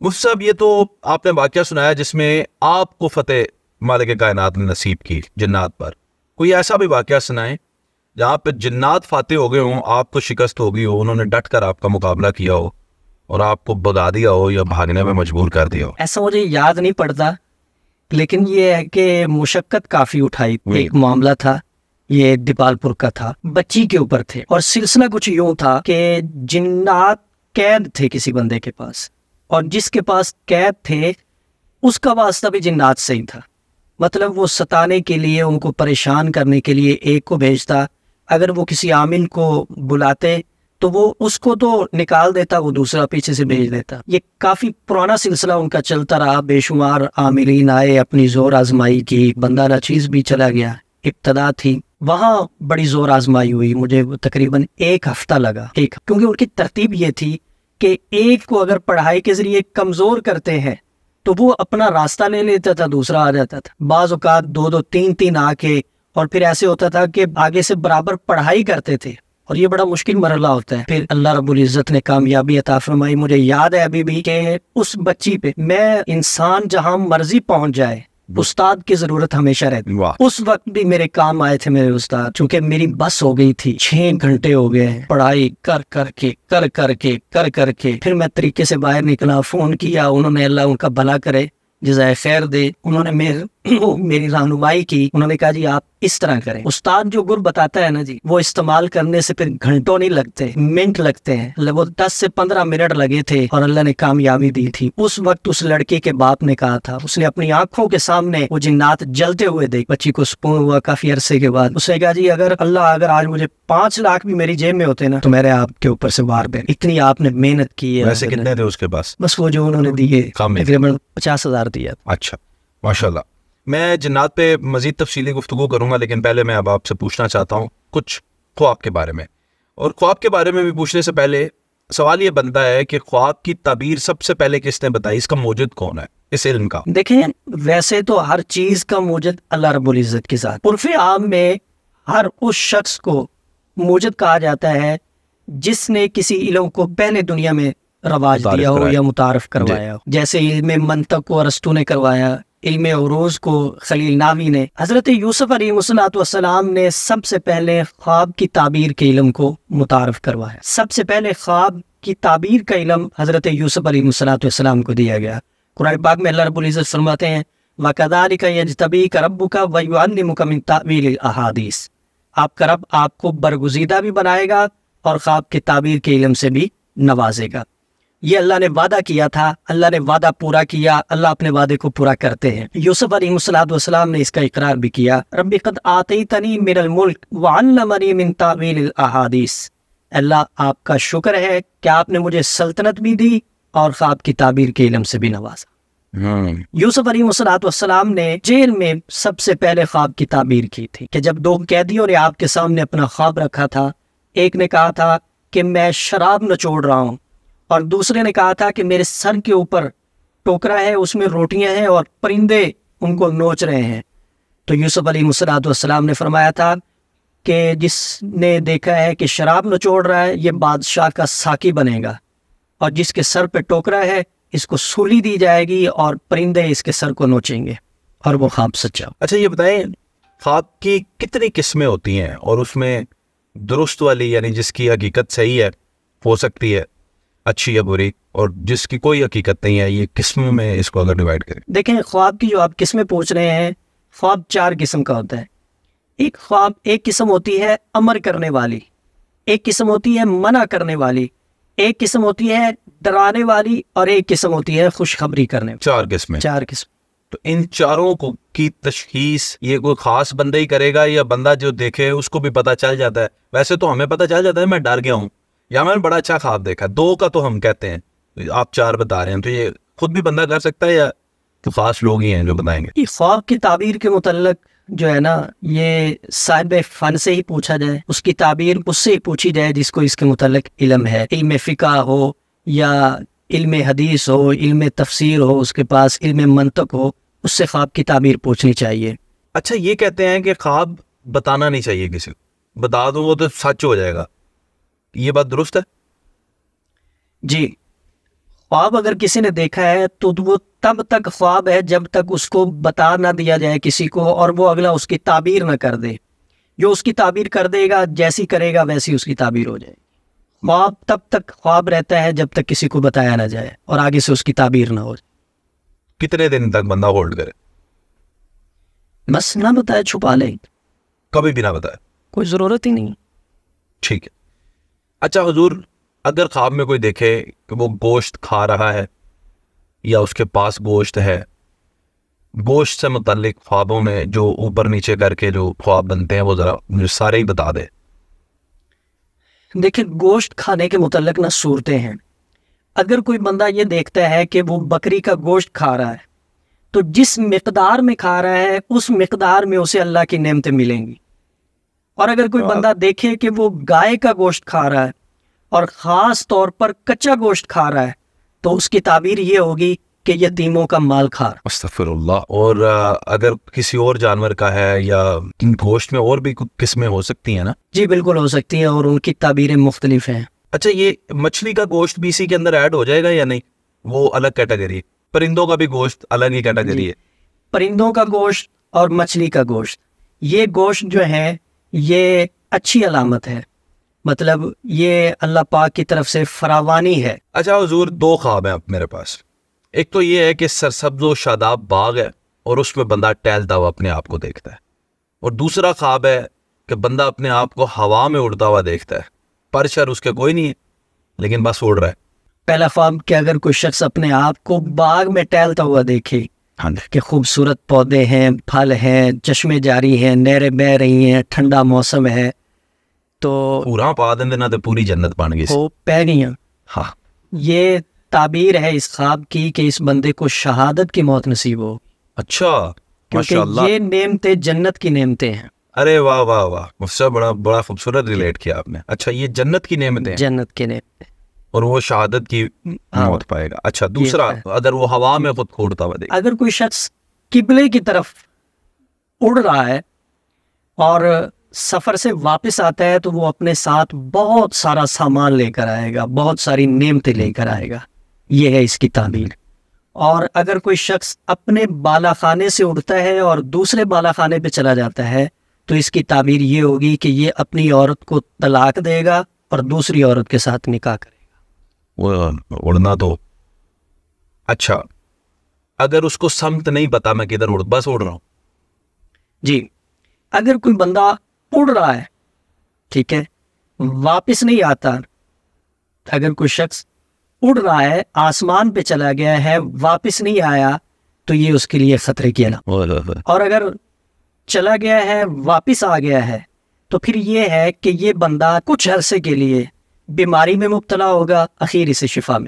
مفتی صاحب یہ تو آپ نے واقعہ سنایا جس میں آپ کو فتح مالک کائنات نے نصیب کی جنات پر، کوئی ایسا بھی واقعہ سنائیں جہاں پہ جنات فاتح ہو گئے ہوں، آپ کو شکست ہو گئی ہو، انہوں نے ڈٹ کر آپ کا مقابلہ کیا ہو اور آپ کو بگا دیا ہو یا بھاگنے میں مجبور کر دیا ہو؟ ایسا مجھے یاد نہیں پڑتا، لیکن یہ ہے کہ مشقت کافی اٹھائی. ایک معاملہ تھا، یہ دیپال پور کا تھا، بچی کے اوپر تھے، اور سلسلہ کچھ یوں تھا کہ جنات قید تھے کسی بندے کے پاس، اور جس کے پاس قید تھے اس کا واسطہ بھی جنات سے ہی تھا. مطلب وہ ستانے کے لیے، ان کو پریشان کرنے کے لیے ایک کو بھیجتا، اگر وہ کسی عامل کو بلاتے تو وہ اس کو تو نکال دیتا، وہ دوسرا پیچھے سے بھیج دیتا. یہ کافی پرانا سلسلہ ان کا چلتا رہا، بے شمار عاملین آئے، اپنی زور آزمائی کی، بندہ ناچیز بھی چلا گیا. ابتدا تھی وہاں، بڑی زور آزمائی ہوئی، مجھے تقریباً 1 ہفتہ لگا. کیونکہ ان کی ترتیب یہ تھی کہ ایک کو اگر پڑھائی کے ذریعے کمزور کرتے ہیں تو وہ اپنا راستہ لے لیتا تھا، دوسرا آ جاتا تھا. بعض اوقات 2 3 آ کے، اور پھر ایسے ہوتا تھا کہ آگے سے برابر پڑھائی کرتے تھے، اور یہ بڑا مشکل مرحلہ ہوتا ہے. پھر اللہ رب العزت نے کامیابی عطا فرمائی. مجھے یاد ہے ابھی بھی کہ اس بچی پہ، میں انسان جہاں مرضی پہنچ جائے استاد کی ضرورت ہمیشہ رہتی. اس وقت بھی میرے کام آئے تھے میرے استاد، چونکہ میری بس ہو گئی تھی. 6 گھنٹے ہو گئے پڑھائی کر کر کے پھر میں طریقے سے باہر نکلا. فون کیا، انہوں نے، اللہ ان کا بھلا کرے، جزائے خیر دے، انہوں نے میری رہنمائی کی. انہوں نے کہا جی آپ اس طرح کریں. استاد جو گر بتاتا ہے نا جی، وہ استعمال کرنے سے پھر گھنٹوں نہیں لگتے، منٹ لگتے ہیں. وہ 10 سے 15 منٹ لگے تھے اور اللہ نے کامیابی دی تھی. اس وقت اس لڑکی کے باپ نے کہا تھا، اس نے اپنی آنکھوں کے سامنے وہ جنات جلتے ہوئے دیکھ. بچی کو سکون ہوا کافی عرصے کے بعد. اس نے کہا جی اگر آج مجھے 5 لاکھ بھی میری جیب میں ہوتے نا تو میرے آپ کے اوپر سے وار دے. اتنی آپ نے محنت کی ہے. ویسے کتنے تھے اس کے پاس؟ بس وہ جو انہوں نے دیے تقریباً 50,000 دیا. اچھا، ماشاءاللہ. میں جنات پہ مزید تفصیلی گفتگو کروں گا، لیکن پہلے میں اب آپ سے پوچھنا چاہتا ہوں کچھ خواب کے بارے میں. اور خواب کے بارے میں بھی پوچھنے سے پہلے سوال یہ بنتا ہے کہ خواب کی تعبیر سب سے پہلے کس نے بتائی؟ اس کا موجد کون ہے اس علم کا؟ دیکھیں، ویسے تو ہر چیز کا موجد اللہ رب العزت کے ساتھ. عرف عام میں ہر اس شخص کو موجد کہا جاتا ہے جس نے کسی علم کو پہلے دنیا میں رواج دیا ہو یا متعارف کروایا ہو. جیسے علم منطق کو ارسطو نے کروایا، علم عروض کو خلیل ناوی نے. حضرت یوسف علیہ السلام نے سب سے پہلے خواب کی تعبیر کے علم کو متعارف کروایا. سب سے پہلے خواب کی تعبیر کا علم حضرت یوسف علیہ السلام کو دیا گیا. قرآن پاک میں اللہ رب العزت فرماتے ہیں وَكَذَلِكَ يَجْتَبِيكَ رَبُّكَ وَيُعَلِّمُكَ مِن تَأْوِيلِ الْأَحَادِيثِ. آپ کا رب آپ کو برگزیدہ بھی بنائے گا اور خواب کی تعبیر کے علم سے بھی نوازے گا. یہ اللہ نے وعدہ کیا تھا، اللہ نے وعدہ پورا کیا. اللہ اپنے وعدے کو پورا کرتے ہیں. یوسف علیہ السلام نے اس کا اقرار بھی کیا. رب قد آتیتنی من الملک وعلمنی من تأویل الاحادیث. اللہ آپ کا شکر ہے کہ آپ نے مجھے سلطنت بھی دی اور خواب کی تعبیر کے علم سے بھی نوازا. یوسف علیہ السلام نے جیل میں سب سے پہلے خواب کی تعبیر کی تھی کہ جب 2 قیدیوں نے آپ کے سامنے اپنا خواب رکھا تھا. ایک نے کہا تھا کہ میں شراب نچوڑ رہا ہوں، اور دوسرے نے کہا تھا کہ میرے سر کے اوپر ٹوکرا ہے، اس میں روٹیاں ہیں اور پرندے ان کو نوچ رہے ہیں. تو یوسف علیہ السلام نے فرمایا تھا کہ جس نے دیکھا ہے کہ شراب نچوڑ رہا ہے یہ بادشاہ کا ساقی بنے گا، اور جس کے سر پہ ٹوکرا ہے اس کو سولی دی جائے گی اور پرندے اس کے سر کو نوچیں گے. اور وہ خواب سچا. اچھا یہ بتائیں خواب کی کتنی قسمیں ہوتی ہیں، اور اس میں درست والی یعنی جس کی حقیقت صحیح ہے ہو سکتی ہے، اچھی یا بری، اور جس کی کوئی حقیقت نہیں ہے، یہ قسموں میں اس کو اگر ڈیوائیڈ کریں؟ دیکھیں، خواب کی جو آپ قسمیں پوچھ رہے ہیں، خواب 4 قسم کا ہوتا ہے. ایک قسم ہوتی ہے امر کرنے والی، ایک قسم ہوتی ہے منع کرنے والی، ایک قسم ہوتی ہے ڈرانے والی، اور ایک قسم ہوتی ہے خوشخبری کرنے والی. 4 قسمیں. 4 قسم. تو ان چاروں کو کی تشخیص یہ کوئی خاص بندہ ہی کرے گا یا بندہ جو دیکھے اس کو بھی پتہ چل جاتا ہے؟ ویسے تو ہمیں پتہ چل جاتا ہے میں ڈر گیا ہوں یا میں نے بڑا اچھا خواب دیکھا. 2 کا تو ہم کہتے ہیں، آپ 4 بتا رہے ہیں، تو یہ خود بھی بندہ کر سکتا ہے یا تو خاص لوگ ہی ہیں جو بتائیں گے؟ یہ خواب کی تعبیر کے متعلق جو ہے نا، یہ صاحب فن سے ہی پوچھا جائے، اس کی تعبیر اس سے ہی پوچھی جائے جس کو اس کے متعلق علم ہے. علم فقہ ہو یا علم حدیث ہو، علم تفسیر ہو، اس کے پاس علم منطق ہو، اس سے خواب کی تعبیر پوچھنی چاہیے. اچھا یہ کہتے ہیں کہ خواب بتانا نہیں چاہیے کسی کو، بتا دوں وہ تو سچ ہو جائے گا، یہ بات درست ہے؟ جی، خواب اگر کسی نے دیکھا ہے تو وہ تب تک خواب ہے جب تک اس کو بتا نہ دیا جائے کسی کو، اور وہ اگلا اس کی تعبیر نہ کر دے. جو اس کی تعبیر کر دے گا، جیسی کرے گا ویسی اس کی تعبیر ہو جائے گی. خواب تب تک خواب رہتا ہے جب تک کسی کو بتایا نہ جائے اور آگے سے اس کی تعبیر نہ ہو جائے. کتنے دن تک بندہ ہولڈ کرے؟ بس نہ بتائے، چھپا لے، کبھی بھی نہ بتائے. کوئی ضرورت ہی نہیں. ٹھیک ہے. اچھا حضور، اگر خواب میں کوئی دیکھے کہ وہ گوشت کھا رہا ہے یا اس کے پاس گوشت ہے، گوشت سے متعلق خوابوں میں جو اوپر نیچے کر کے جو خواب بنتے ہیں وہ ذرا مجھے سارے ہی بتا دے. دیکھیں، گوشت کھانے کے متعلق نہ صورتیں ہیں. اگر کوئی بندہ یہ دیکھتا ہے کہ وہ بکری کا گوشت کھا رہا ہے تو جس مقدار میں کھا رہا ہے اس مقدار میں اسے اللہ کی نعمتیں ملیں گی. اور اگر کوئی بندہ دیکھے کہ وہ گائے کا گوشت کھا رہا ہے اور خاص طور پر کچا گوشت کھا رہا ہے تو اس کی تعبیر یہ ہوگی کہ یتیموں کا مال کھا رہا. استغفر اللہ. اور اگر کسی اور جانور کا ہے یا گوشت میں اور بھی قسمیں ہو سکتی ہیں نا؟ جی بالکل ہو سکتی ہیں، اور ان کی تعبیریں مختلف ہیں. اچھا، یہ مچھلی کا گوشت بھی اسی کے اندر ایڈ ہو جائے گا یا نہیں؟ وہ الگ کیٹیگری ہے. پرندوں کا بھی گوشت الگ ہی کیٹیگری ہے. پرندوں کا گوشت اور مچھلی کا گوشت، یہ گوشت جو ہے یہ اچھی علامت ہے، مطلب یہ اللہ پاک کی طرف سے فراوانی ہے. اچھا حضور، دو خواب ہیں اب میرے پاس. ایک تو یہ ہے کہ سرسبز و شاداب باغ ہے اور اس میں بندہ ٹہلتا ہوا اپنے آپ کو دیکھتا ہے، اور دوسرا خواب ہے کہ بندہ اپنے آپ کو ہوا میں اڑتا ہوا دیکھتا ہے. پر شر اس کے کوئی نہیں ہے لیکن بس اڑ رہا ہے. پہلا خواب کہ اگر کوئی شخص اپنے آپ کو باغ میں ٹہلتا ہوا دیکھے کہ خوبصورت پودے ہیں، پھل ہیں، چشمے جاری ہیں، نہریں بہ رہی ہیں، ٹھنڈا موسم ہے، تو پورا پا دیں نہ تو پوری جنت بن گئی. وہ پہ گئی ہیں. ہاں، یہ تعبیر ہے اس خواب کی کہ اس بندے کو شہادت کی موت نصیب ہو. اچھا، کیونکہ ماشاءاللہ. یہ نعمتیں جنت کی نعمتیں ہیں. ارے واہ واہ واہ، مجھ سے بڑا خوبصورت ریلیٹ کیا آپ نے. اچھا، یہ جنت کی نعمتیں ہیں جنت کے نعمتیں، اور وہ شہادت کی موت پائے گا. اچھا، دوسرا اگر وہ ہوا میں خود کھوڑتا ہوا دیکھے. اگر کوئی شخص قبلے کی طرف اڑ رہا ہے اور سفر سے واپس آتا ہے تو وہ اپنے ساتھ بہت سارا سامان لے کر آئے گا، بہت ساری نعمتیں لے کر آئے گا. یہ ہے اس کی تعبیر. اور اگر کوئی شخص اپنے بالا خانے سے اڑتا ہے اور دوسرے بالا خانے پہ چلا جاتا ہے تو اس کی تعبیر یہ ہوگی کہ یہ اپنی عورت کو طلاق دے گا اور دوسری عورت کے ساتھ نکاح کرے گا. وہ اڑنا تو اچھا، اگر اس کو سمت نہیں پتا میں کدھر بس اڑ رہا ہوں. جی، اگر کوئی بندہ اڑ رہا ہے، ٹھیک ہے، واپس نہیں آتا، اگر کوئی شخص اڑ رہا ہے، آسمان پہ چلا گیا ہے، واپس نہیں آیا، تو یہ اس کے لیے خطرے کی علامت. اور اگر چلا گیا ہے، واپس آ گیا ہے، تو پھر یہ ہے کہ یہ بندہ کچھ عرصے کے لیے بیماری میں مبتلا ہوگا، اخیر اسے شفا میں